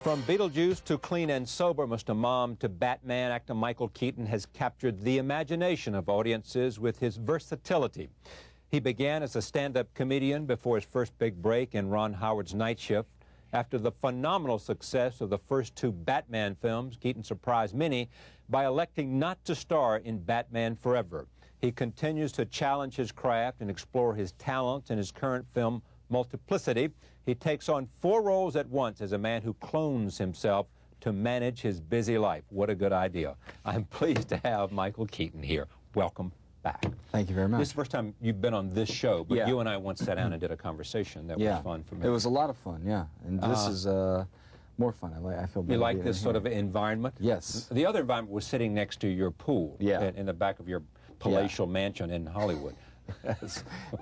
From Beetlejuice to Clean and Sober, Mr. Mom to Batman, actor Michael Keaton has captured the imagination of audiences with his versatility. He began as a stand-up comedian before his first big break in Ron Howard's Night Shift. After the phenomenal success of the first two Batman films, Keaton surprised many by electing not to star in Batman Forever. He continues to challenge his craft and explore his talents in his current film, Multiplicity. He takes on 4 roles at once as a man who clones himself to manage his busy life. What a good idea. I'm pleased to have Michael Keaton here. Welcome back. Thank you very much. This is the first time you've been on this show, but yeah. You and I once sat down and did a conversation that was fun for me. It was a lot of fun, yeah. And this is more fun. I feel better. You like this sort of environment? Yes. The other environment was sitting next to your pool in the back of your palatial mansion in Hollywood.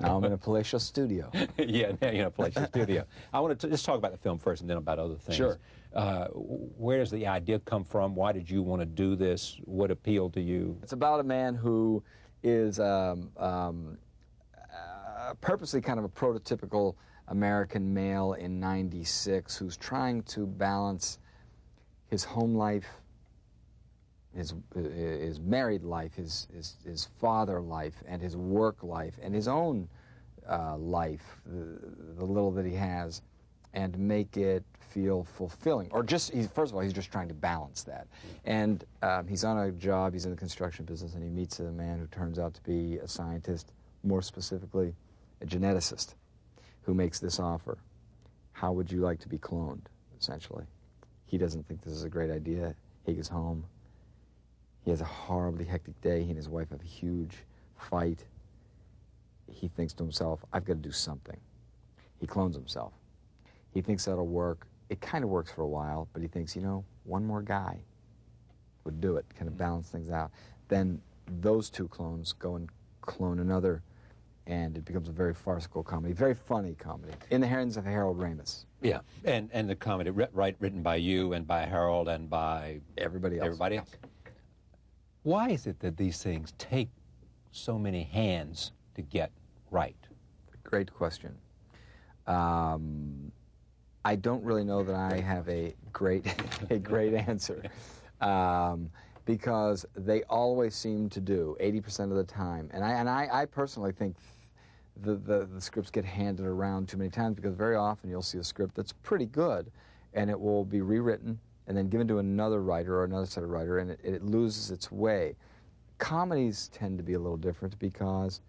Now I'm in a palatial studio. Yeah, now you're in a palatial studio. I want to just talk about the film first and then about other things. Sure. Where does the idea come from? Why did you want to do this? What appealed to you? It's about a man who is purposely kind of a prototypical American male in '96 who's trying to balance his home life, his married life, his father life, and his work life, and his own life, the little that he has, and make it feel fulfilling. Or just, first of all, he's just trying to balance that. And he's on a job, he's in the construction business, and he meets a man who turns out to be a scientist, more specifically, a geneticist, who makes this offer. How would you like to be cloned, essentially? He doesn't think this is a great idea. He goes home. He has a horribly hectic day. He and his wife have a huge fight. He thinks to himself, I've got to do something. He clones himself. He thinks that'll work. It kind of works for a while, but he thinks, you know, one more guy would do it, kind of balance things out. Then those 2 clones go and clone another, and it becomes a very farcical comedy, very funny comedy, in the hands of Harold Ramis. Yeah, and the comedy written by you and by Harold and by everybody else. Why is it that these things take so many hands to get right? Great question. I don't really know that I have a great answer, because they always seem to do 80% of the time, and I personally think the scripts get handed around too many times, because very often you'll see a script that's pretty good, and it will be rewritten and then given to another writer or another set of writer, and it loses its way. Comedies tend to be a little different because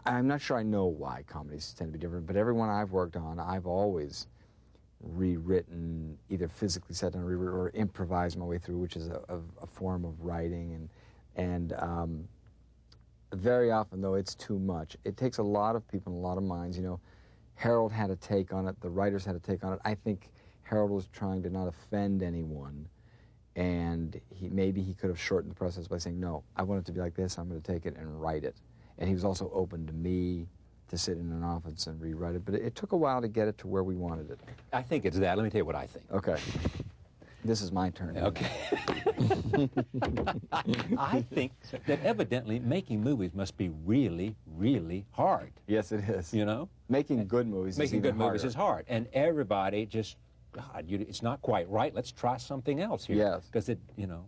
I'm not sure I know why comedies tend to be different, but every one I've worked on, I've always rewritten, either physically sat down or improvised my way through, which is a form of writing, and very often, though, it's too much. It takes a lot of people and a lot of minds. You know, Harold had a take on it, the writers had a take on it. I think Harold was trying to not offend anyone, and maybe he could have shortened the process by saying, no, I want it to be like this, I'm going to take it and write it. And he was also open to me to sit in an office and rewrite it, but it took a while to get it to where we wanted it. I think it's that. Let me tell you what I think. Okay. This is my turn. Okay. I think that evidently making movies must be really, really hard. Yes, it is. You know? Making good movies is even harder. Movies is hard. And everybody just, God, it's not quite right. Let's try something else here. Yes. Because it, you know.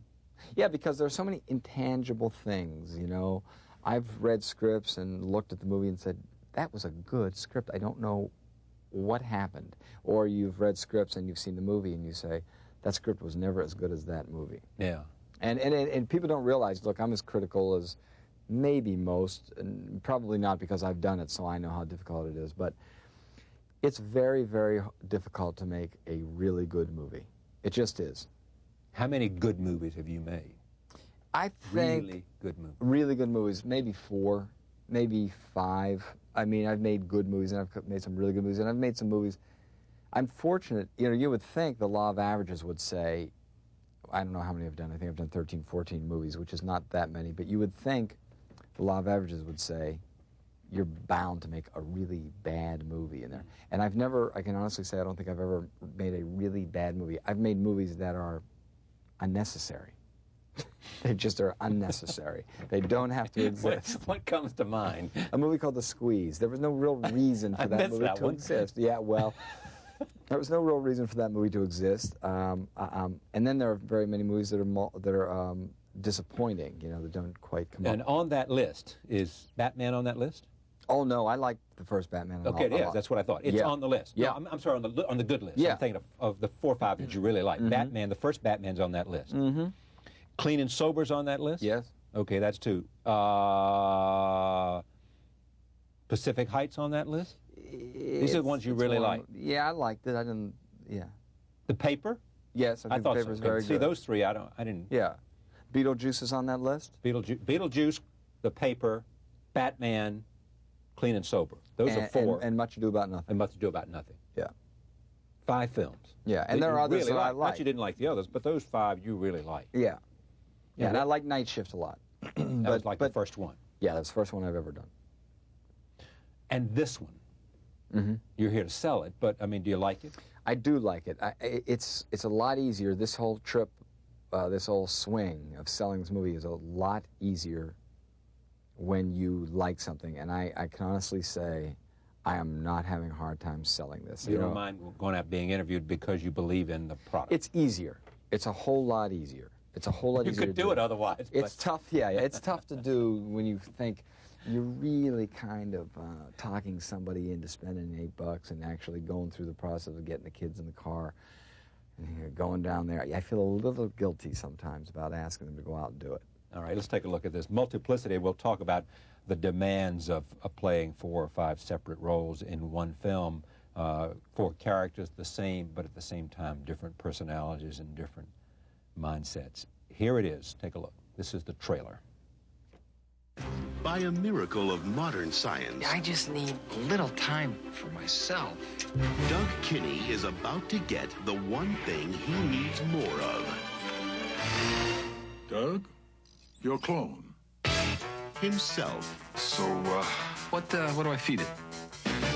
Yeah, because there are so many intangible things, you know. I've read scripts and looked at the movie and said, that was a good script. I don't know what happened. Or you've read scripts and you've seen the movie and you say, that script was never as good as that movie. Yeah. And people don't realize, look, I'm as critical as maybe most, and probably not because I've done it, so I know how difficult it is, but it's very, very difficult to make a really good movie. It just is. How many good movies have you made? I think really good movies. Really good movies, maybe 4, maybe 5. I mean, I've made good movies, and I've made some really good movies, and I've made some movies. I'm fortunate, you know, you would think the law of averages would say, I don't know how many I've done, I think I've done 13, 14 movies, which is not that many, but you would think the law of averages would say, you're bound to make a really bad movie in there. And I've never, I can honestly say, I don't think I've ever made a really bad movie. I've made movies that are unnecessary. They just are unnecessary. They don't have to exist. What comes to mind? A movie called The Squeeze. There was no real reason for that movie to exist. Yeah, well, There was no real reason for that movie to exist. And then there are very many movies that are disappointing, you know, that don't quite come up. And on that list, is Batman on that list? Oh, no, I like the first Batman. Okay, it is. That's what I thought. It's on the list. Yeah. No, I'm sorry, on the good list. Yeah. I'm thinking of the 4 or 5 that you really like. Batman, the first Batman's on that list. Clean and Sober's on that list? Yes. Okay, that's 2. Pacific Heights on that list? These are the ones you really like. Yeah, I liked it. I didn't, yeah. The Paper? Yes, I think thought the Paper's so. very See, good. those 3, I didn't. Yeah. Beetlejuice is on that list? Beetlejuice, The Paper, Batman, Clean and Sober. Those are 4. And Much Ado About Nothing. And Much Ado About Nothing. Yeah. 5 films. Yeah, and there are others really that I like. Not you didn't like the others, but those 5 you really like. Yeah. Yeah, and I like Night Shift a lot. That was like the first one. Yeah, that's the first one I've ever done. And this one, you're here to sell it, but, I mean, do you like it? I do like it. It's a lot easier. This whole trip, this whole swing of selling this movie is a lot easier when you like something. And I can honestly say I am not having a hard time selling this. You don't mind going out being interviewed because you believe in the product? It's easier. It's a whole lot easier. It's a whole lot easier to do. You could do it otherwise. It's tough, yeah. It's tough to do when you think you're really kind of talking somebody into spending $8 and actually going through the process of getting the kids in the car and going down there. I feel a little guilty sometimes about asking them to go out and do it. All right, let's take a look at this. Multiplicity, we'll talk about the demands of playing 4 or 5 separate roles in one film. 4 characters the same, but at the same time different personalities and different mindsets. Here it is. Take a look. This is the trailer. By a miracle of modern science, I just need a little time for myself. Doug Kinney is about to get the one thing he needs more of. Doug, your clone. Himself. So, what do I feed it?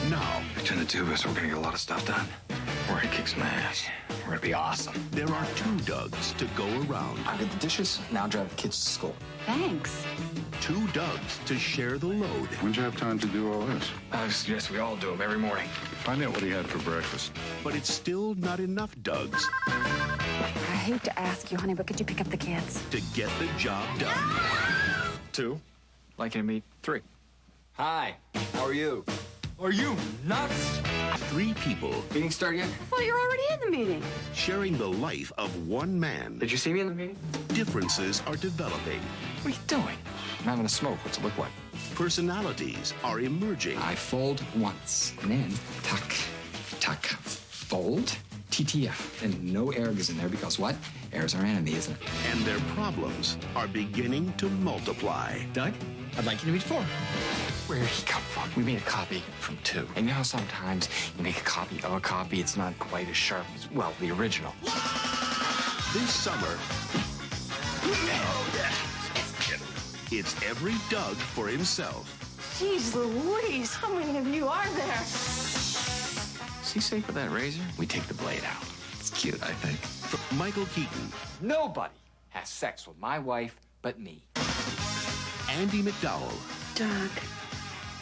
Now, Turn the tubers, we're gonna get a lot of stuff done. We're gonna kick some ass. We're gonna be awesome. there are 2 Dougs to go around. I'll get the dishes, now drive the kids to school. Thanks. 2 Dougs to share the load. When'd you have time to do all this? I suggest we all do them every morning. Find out what he had for breakfast. But it's still not enough Dougs I hate to ask you, honey, but could you pick up the kids? to get the job done. 2. Liking to meet 3. Hi, how are you? Are you nuts? 3 people Meeting started yet? Well, you're already in the meeting. sharing the life of one man. Did you see me in the meeting? Differences are developing. What are you doing? I'm having a smoke. What's it look like? Personalities are emerging. I fold once, and then tuck, tuck, fold, TTF. And no air goes in there because what? Air's our enemy, isn't it? And their problems are beginning to multiply. Doug, I'd like you to meet 4. Where did he come from? We made a copy from 2. And you know how sometimes you make a copy of a copy, it's not quite as sharp as, well, the original. This summer, it's every Doug for himself. Jeez Louise, how many of you are there? Is he safe with that razor? We take the blade out. It's cute, I think. From Michael Keaton, Nobody has sex with my wife but me. Andy McDowell, Doug.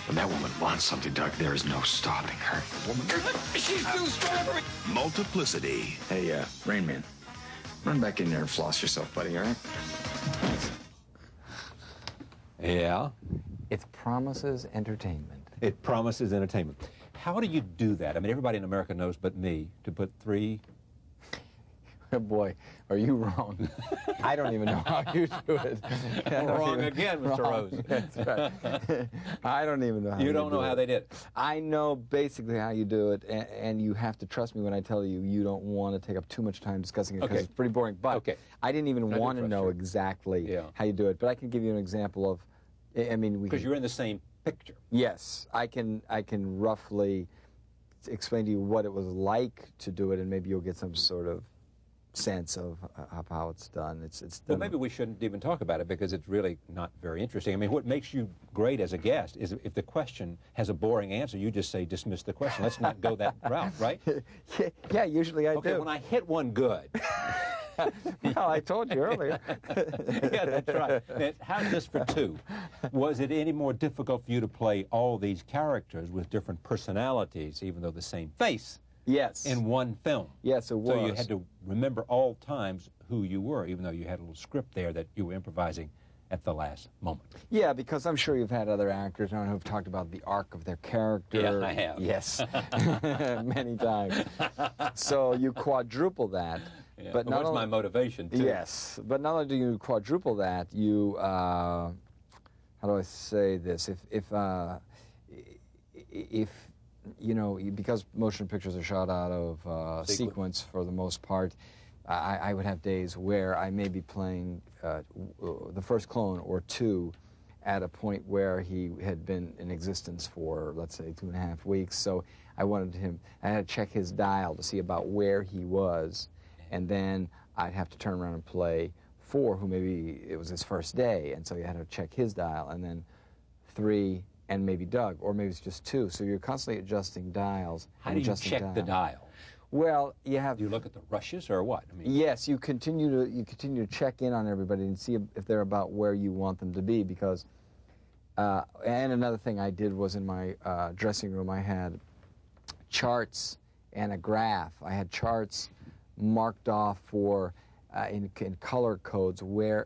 When that woman wants something, Doug, there is no stopping her. Woman, she's too strong for me. Multiplicity, Hey, Rain Man, run back in there and floss yourself, buddy, all right? Yeah, It promises entertainment. it promises entertainment. How do you do that? I mean, everybody in America knows but me to put 3... Boy, are you wrong. I don't even know how you do it. Wrong again, Mr. Rose. That's right. I don't even know how You don't know how they did it. I know basically how you do it, and you have to trust me when I tell you you don't want to take up too much time discussing it because Okay. it's pretty boring. But Okay. I didn't even I do want to trust know you. exactly Yeah. how you do it. But I can give you an example of, I mean, we Because can, you're in the same picture. yes, I can roughly explain to you what it was like to do it, and maybe you'll get some sort of sense of how it's done. It's Well, done. maybe we shouldn't even talk about it because it's really not very interesting. I mean, what makes you great as a guest is if the question has a boring answer, you just say, dismiss the question. Let's not go that route, right? Yeah, usually I Okay, do. when I hit one good. Well, I told you earlier. Yeah, that's right. And how's this for 2? Was it any more difficult for you to play all these characters with different personalities, even though the same face Yes. in one film. Yes, it was. So you had to remember all times who you were, even though you had a little script there that you were improvising at the last moment. Yeah, because I'm sure you've had other actors on who've talked about the arc of their character. Yeah, I have. Yes, many times. So you quadruple that. Yeah. But not what's only, my motivation, too? Yes, but not only do you quadruple that, you, how do I say this? If you know, because motion pictures are shot out of sequence for the most part, I would have days where I may be playing the first clone or two at a point where he had been in existence for, let's say, 2.5 weeks. So I had to check his dial to see about where he was, and then I'd have to turn around and play 4, who maybe it was his first day, and so you had to check his dial, and then 3, and maybe Doug, or maybe it's just 2. So you're constantly adjusting dials. How do you check the dial? Well, you have. Do you look at the rushes or what? I mean, yes, you continue to check in on everybody and see if they're about where you want them to be. Because, and another thing I did was in my dressing room, I had charts and a graph. I had charts marked off for in color codes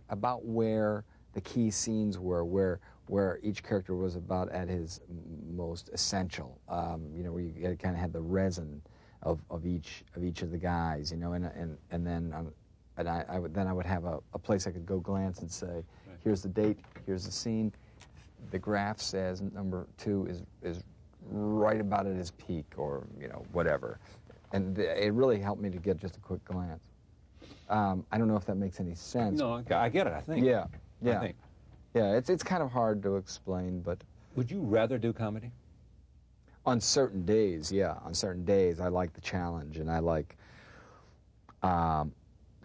about where the key scenes were, where each character was about at his most essential. You know, where you kind of had the resin of each of the guys, you know, and then I would have a place I could go glance and say, right, here's the date, here's the scene. The graph says number 2 is right about at his peak, or you know, whatever, and it really helped me to get just a quick glance. I don't know if that makes any sense. No, I get it. I think. Yeah, yeah, I think. Yeah. It's kind of hard to explain, but. Would you rather do comedy? On certain days, yeah. On certain days, I like the challenge, and I like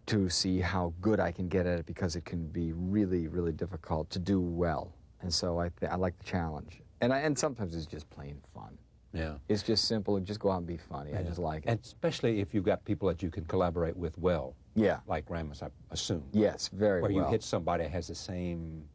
to see how good I can get at it, because it can be really, really difficult to do well. And so I like the challenge. And sometimes it's just plain fun. Yeah. It's just simple. Just go out and be funny. Yeah. I just like it. And especially if you've got people that you can collaborate with well. Yeah. Like Ramis, I assume. Yes, very well. Where you hit somebody that has the same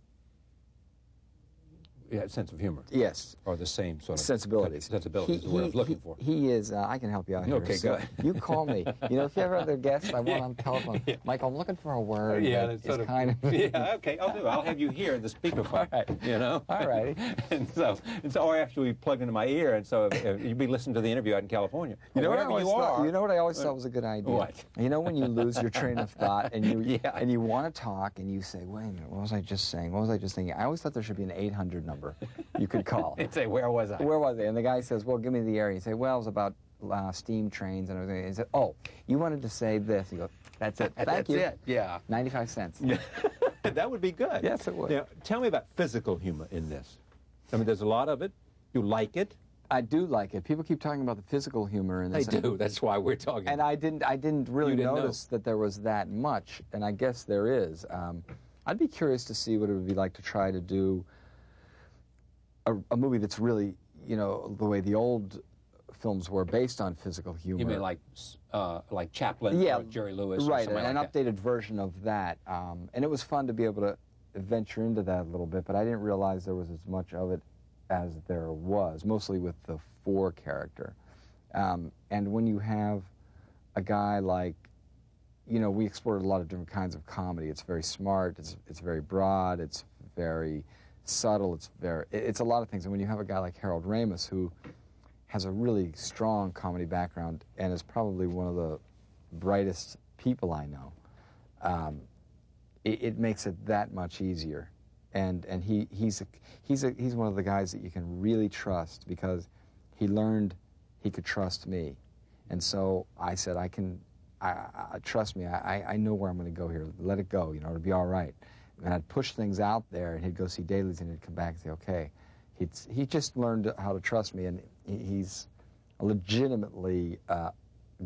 sense of humor. Yes. Or the same sort of sensibilities. Sensibilities is the word I was looking for. He is, I can help you out here. Okay, so good. You call me. You know, if you have other guests, I want on telephone. Yeah. Michael, I'm looking for a word that is kind of... Yeah, okay, I'll do it. I'll have you here in the speakerphone. All right. You know? All righty. and so or actually plugged into my ear, and so you'd be listening to the interview out in California. You know what I always thought? You know what I always thought was a good idea? What? You know when you lose your train of thought and you want to talk and you say, wait a minute, what was I just saying? What was I just thinking? I always thought there should be an 800 number you could call. And say, where was I? Where was I? And the guy says, well, give me the area. You say, well, it was about steam trains and everything. He said, oh, you wanted to say this. You go, that's it. Thank you. That's it, yeah. 95 cents. That would be good. Yes, it would. Now, tell me about physical humor in this. I mean, there's a lot of it. You like it. I do like it. People keep talking about the physical humor in this. They do. That's why we're talking. And I didn't really notice that there was that much, and I guess there is. I'd be curious to see what it would be like to try to do a movie that's really, you know, the way the old films were, based on physical humor. You mean like Chaplin or Jerry Lewis? Right, or an like updated version of that. And it was fun to be able to venture into that a little bit, but I didn't realize there was as much of it as there was, mostly with the 4 character. And when you have a guy like, you know, we explored a lot of different kinds of comedy. It's very smart, it's very broad, it's very subtle, it's a lot of things. And when you have a guy like Harold Ramis, who has a really strong comedy background and is probably one of the brightest people I know, it makes it that much easier. And he's one of the guys that you can really trust, because he learned he could trust me. And so I said, trust me, I know where I'm going to go here. Let it go, you know, it'll be all right. And I'd push things out there, and he'd go see dailies, and he'd come back and say, okay. He just learned how to trust me, and he's a legitimately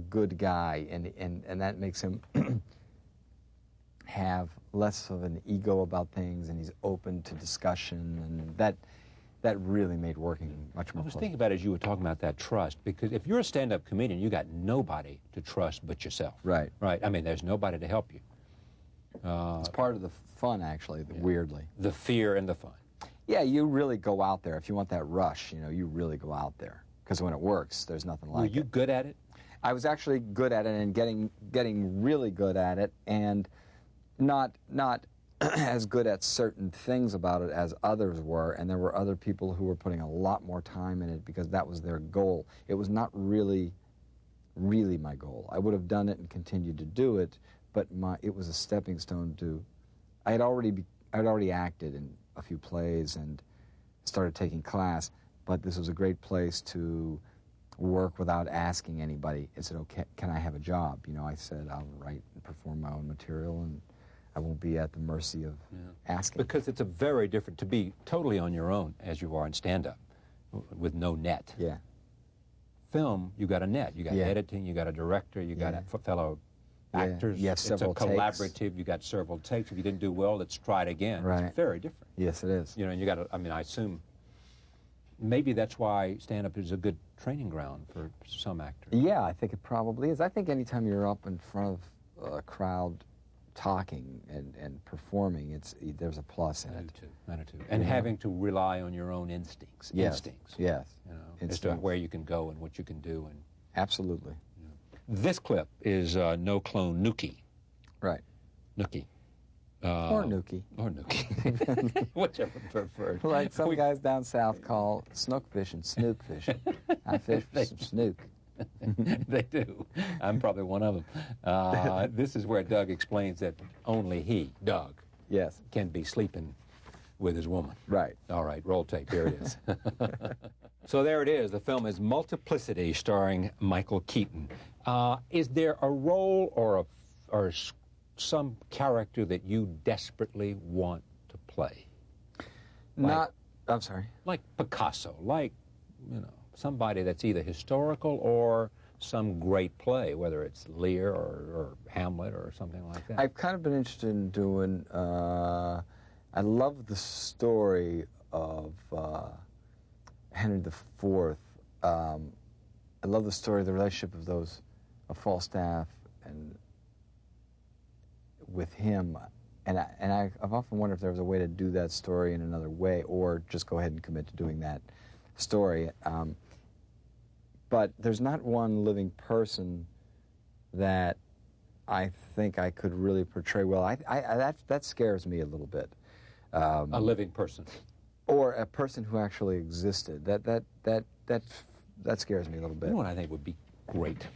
good guy, and that makes him have less of an ego about things, and he's open to discussion, and that really made working much more I was pleasant. thinking about it as you were talking about that trust, because if you're a stand-up comedian, you got nobody to trust but yourself. Right. Right. I mean, there's nobody to help you. It's part of the fun, actually, weirdly. The fear and the fun. Yeah, you really go out there. If you want that rush, you know, you really go out there. Because when it works, there's nothing like it. Were you good at it? I was actually good at it and getting really good at it, and not as good at certain things about it as others were, and there were other people who were putting a lot more time in it because that was their goal. It was not really my goal. I would have done it and continued to do it, but it was a stepping stone to. I'd already acted in a few plays and started taking class, but this was a great place to work without asking anybody. It said, "Okay, can I have a job?" You know, I said, "I'll write and perform my own material, and I won't be at the mercy of asking." Because it's a very different to be totally on your own as you are in stand-up, with no net. Yeah. Film, you got a net. You got editing, you got a director, you got fellow actors. You have several it's a collaborative. Takes. You got several takes. If you didn't do well, let's try it again. Right. It's very different. Yes, it is. You know, and you got to. I mean, I assume maybe that's why stand-up is a good training ground for some actors. Yeah, I think it probably is. I think anytime you're up in front of a crowd talking and performing, there's a plus in it. I do too. And having to rely on your own instincts. Yes. Instincts. Yes. You know, as to where you can go and what you can do. And absolutely. You know. This clip is No Clone Nookie. Right. Nookie. Or Nookie. Or Nookie. Whichever preferred. Like some guys down south call snook fishing snook fishing. I fish for some snook. They do. I'm probably one of them. This is where Doug explains that only he, Doug, yes, can be sleeping with his woman. Right. All right, roll tape. Here it is. So there it is. The film is Multiplicity, starring Michael Keaton. Is there a role or some character that you desperately want to play? I'm sorry. Like Picasso, like, you know, somebody that's either historical or some great play, whether it's Lear or Hamlet or something like that. I've kind of been interested in doing, I love the story of Henry IV. I love the story of the relationship of Falstaff and with him. And I've often wondered if there was a way to do that story in another way, or just go ahead and commit to doing that story. But there's not one living person that I think I could really portray well. That scares me a little bit. A living person, or a person who actually existed. That scares me a little bit. You know what I think would be great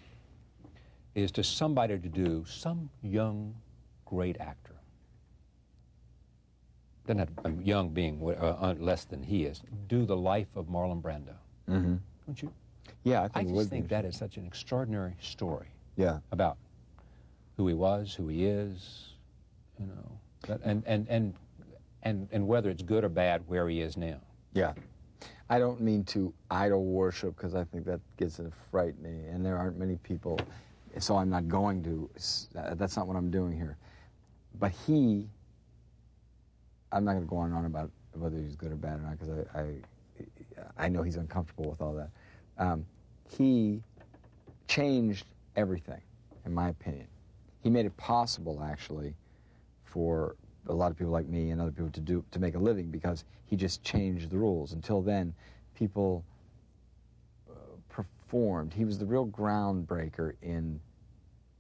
is to somebody to do some young, great actor. Doesn't have to, young being less than he is. Do the life of Marlon Brando. Mm-hmm. Don't you? Yeah, I just think that is such an extraordinary story. Yeah. About who he was, who he is, you know, and whether it's good or bad where he is now. Yeah. I don't mean to idol worship, because I think that gets to frighten me, and there aren't many people, so I'm not going to. That's not what I'm doing here. But I'm not going to go on and on about whether he's good or bad or not, because I know he's uncomfortable with all that. He changed everything, in my opinion. He made it possible, actually, for a lot of people like me and other people to make a living, because he just changed the rules. Until then, people performed. He was the real groundbreaker in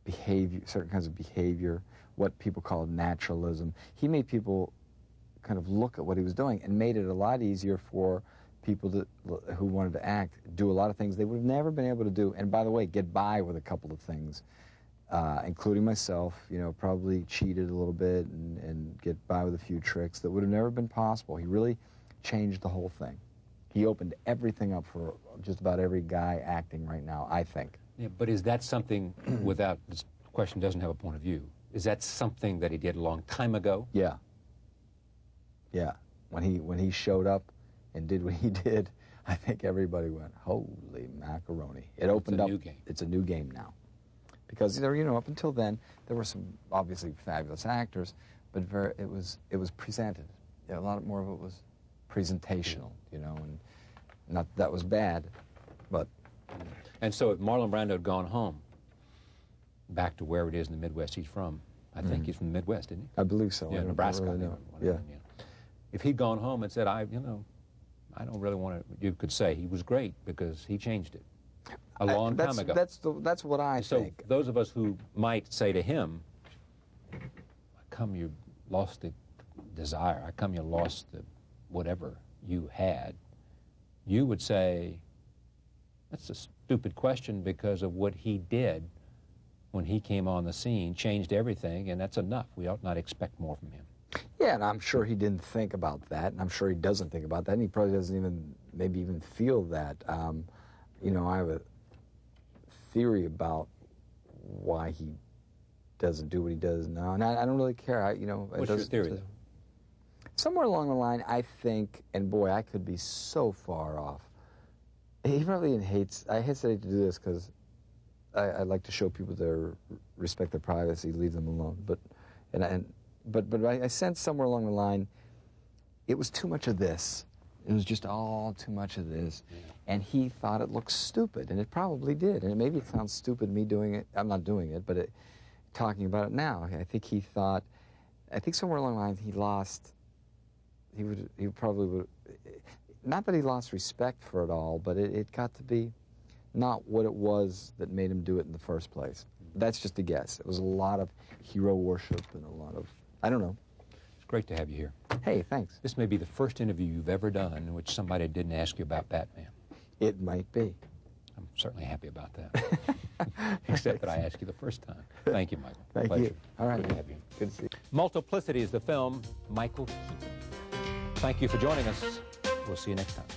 behavior, certain kinds of behavior, what people call naturalism. He made people kind of look at what he was doing and made it a lot easier for people who wanted to act, do a lot of things they would have never been able to do, and by the way, get by with a couple of things, including myself, you know, probably cheated a little bit and get by with a few tricks that would have never been possible. He really changed the whole thing. He opened everything up for just about every guy acting right now, I think. Yeah, but is that something, without, this question doesn't have a point of view, is that something that he did a long time ago? Yeah. Yeah. When he showed up and did what he did, I think everybody went, holy macaroni. It opened up. It's a new game. It's a new game now. Because, you know, up until then, there were some obviously fabulous actors, but it was presented. Yeah, a lot more of it was presentational, you know, and not that was bad, but... And so if Marlon Brando had gone home, back to where it is in the Midwest he's from, I think he's from the Midwest, isn't he? I believe so. Yeah, Nebraska. Really know. Yeah. If he'd gone home and said, I don't really want to, you could say he was great because he changed it. a long time ago. That's what I think. So those of us who might say to him, how come you lost the desire? How come you lost the whatever you had? You would say, that's a stupid question because of what he did when he came on the scene, changed everything, and that's enough. We ought not expect more from him. Yeah, and I'm sure he didn't think about that, and I'm sure he doesn't think about that, and he probably doesn't maybe even feel that. You know, I have a theory about why he doesn't do what he does now, and I don't really care. You know, what's your theory? Somewhere along the line, I think, and boy, I could be so far off. He probably hates. I hesitate to do this because I like to show people their respect their privacy, leave them alone. But I sense somewhere along the line, it was too much of this. It was just all too much of this, and he thought it looked stupid, and it probably did. And maybe it sounds stupid me doing it. I'm not doing it, but talking about it now, I think he thought. I think somewhere along the line he lost. He probably would. Not that he lost respect for it all, but it got to be not what it was that made him do it in the first place. That's just a guess. It was a lot of hero worship and a lot of, I don't know. It's great to have you here. Hey, thanks. This may be the first interview you've ever done in which somebody didn't ask you about Batman. It might be. I'm certainly happy about that. Except that I asked you the first time. Thank you, Michael. Thank Pleasure. you. All right. Good to have you. Good to see you. Multiplicity is the film. Michael Keaton. Thank you for joining us. We'll see you next time.